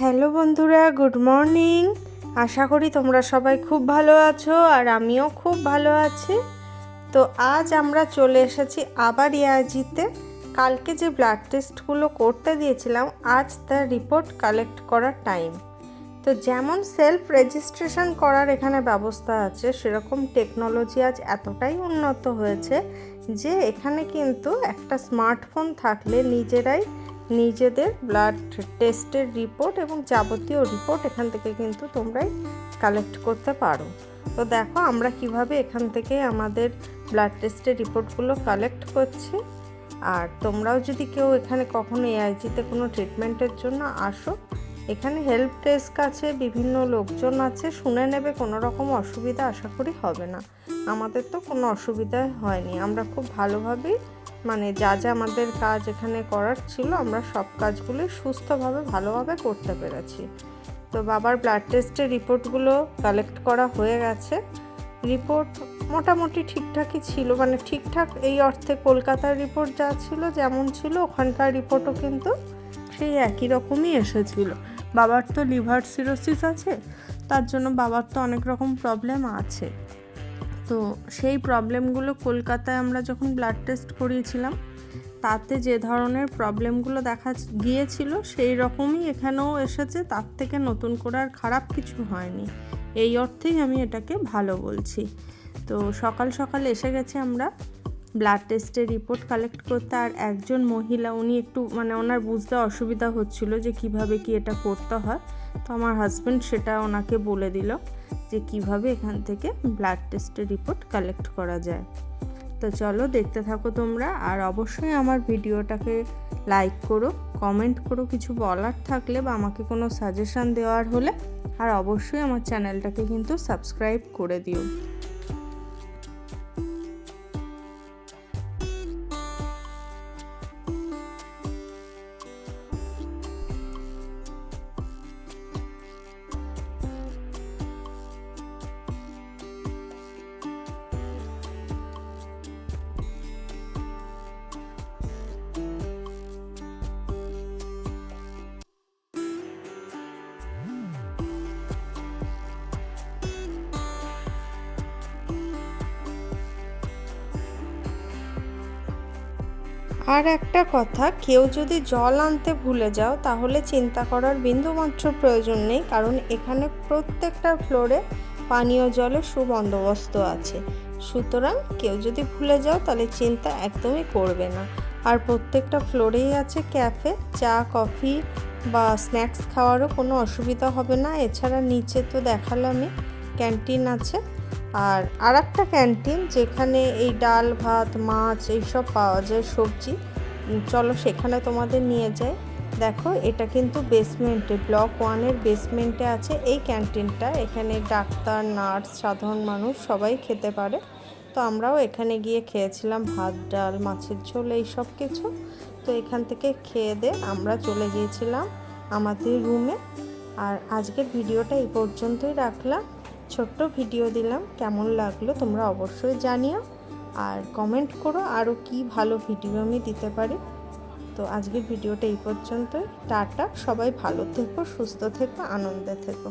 Hello বন্ধুরা, good morning. আশা করি তোমরা সবাই খুব ভালো আছো আর আমিও খুব ভালো আছি। তো আজ আমরা চলে এসেছি আবার ইয়াজিতে। কালকে যে ব্লাড টেস্টগুলো করতে দিয়েছিলাম, আজ তার রিপোর্ট কালেক্ট করার টাইম। তো যেমন সেলফ রেজিস্ট্রেশন করার এখানে ব্যবস্থা আছে, সেরকম টেকনোলজি আজ এতটাই উন্নত হয়েছে যে এখানে কিন্তু একটা স্মার্টফোন থাকলে নিজেদের ব্লাড টেস্টের রিপোর্ট এবং যাবতীয় রিপোর্ট এখান থেকে কিন্তু তোমরাই কালেক্ট করতে পারো। তো দেখো আমরা কিভাবে এখান থেকে আমাদের ব্লাড টেস্টের রিপোর্টগুলো কালেক্ট করছি। আর তোমরাও যদি কেউ এখানে কখনো এআইজিতে কোনো ট্রিটমেন্টের জন্য আসো, এখানে হেল্প ডেস্ক আছে, বিভিন্ন লোকজন আছে, শুনে নেবে, কোনো রকম অসুবিধা আশা করি হবে না। আমাদের তো কোনো অসুবিধা হয়নি, আমরা খুব ভালোভাবেই যা আমাদের কাজ এখানে করার ছিল আমরা সব কাজগুলোই সুস্থভাবে ভালোভাবে করতে পেরেছি। তো বাবার ব্লাড টেস্টের রিপোর্টগুলো কালেক্ট করা হয়ে গেছে। রিপোর্ট মোটামুটি ঠিকঠাকই ছিল, ঠিকঠাক এই অর্থে কলকাতার রিপোর্ট যা ছিল যেমন ছিল ওখানকার রিপোর্টও কিন্তু সেই একই রকমই এসেছিল। বাবার তো লিভার সিরোসিস আছে, তার জন্য বাবার তো অনেক রকম প্রবলেম আছে। তো সেই প্রবলেমগুলো কলকাতায় আমরা যখন ব্লাড টেস্ট করিয়েছিলাম তাতে যে ধরনের প্রবলেমগুলো দেখা গিয়েছিল সেই রকমই এখানেও এসেছে, তার থেকে নতুন করে আর খারাপ কিছু হয়নি। এই অর্থেই আমি এটাকে ভালো বলছি। তো সকাল সকাল এসে গেছি আমরা ব্লাড টেস্টের রিপোর্ট কালেক্ট করতে। আর একজন মহিলা, উনি একটু ওনার বুঝতে অসুবিধা হচ্ছিল যে কিভাবে কি এটা করতে হয়। তো আমার হাজব্যান্ড সেটা ওনাকে বলে দিল যে কিভাবে এখান থেকে ব্লাড টেস্টের রিপোর্ট কালেক্ট করা যায়। তো চলো দেখতে থাকো তোমরা, আর অবশ্যই আমার ভিডিওটাকে লাইক করো, কমেন্ট করো কিছু বলার থাকলে বা আমাকে কোনো সাজেশান দেওয়ার হলে, আর অবশ্যই আমার চ্যানেলটাকে কিন্তু সাবস্ক্রাইব করে দিও। আর একটা কথা, কেউ যদি জল আনতে ভুলে যাও তাহলে চিন্তা করার বিন্দুমাত্র প্রয়োজন নেই, কারণ এখানে প্রত্যেকটা ফ্লোরে পানীয় জলের সুবন্দোবস্ত আছে। সুতরাং কেউ যদি ভুলে যাও তাহলে চিন্তা একদমই করবে না। আর প্রত্যেকটা ফ্লোরেই আছে ক্যাফে, চা কফি বা স্ন্যাক্স খাওয়ারও কোনো অসুবিধা হবে না। এছাড়া নিচে তো দেখালামই ক্যান্টিন আছে, আর একটা ক্যান্টিন যেখানে এই ডাল ভাত মাছ এইসব পাওয়া যায়, সবজি। চলো সেখানে তোমাদের নিয়ে যাই। দেখো এটা কিন্তু বেসমেন্টে, ব্লক 1-এর বেসমেন্টে আছে এই ক্যান্টিনটা। এখানে ডাক্তার, নার্স, সাধারণ মানুষ সবাই খেতে পারে। তো আমরাও এখানে গিয়ে খেয়েছিলাম ভাত ডাল মাছের ঝোল এইসব কিছু। তো এখান থেকে খেয়ে দিয়ে আমরা চলে গিয়েছিলাম আমাদের রুমে। আর আজকের ভিডিওটা এই পর্যন্তই রাখলাম। ছোট্ট ভিডিও দিলাম, কেমন লাগলো তোমরা অবশ্যই জানিও, আর কমেন্ট করো আরও কি ভালো ভিডিও আমি দিতে পারি। তো আজকের ভিডিওটা এই পর্যন্তই। টাটা, সবাই ভালো থেকো, সুস্থ থেকো, আনন্দে থেকো।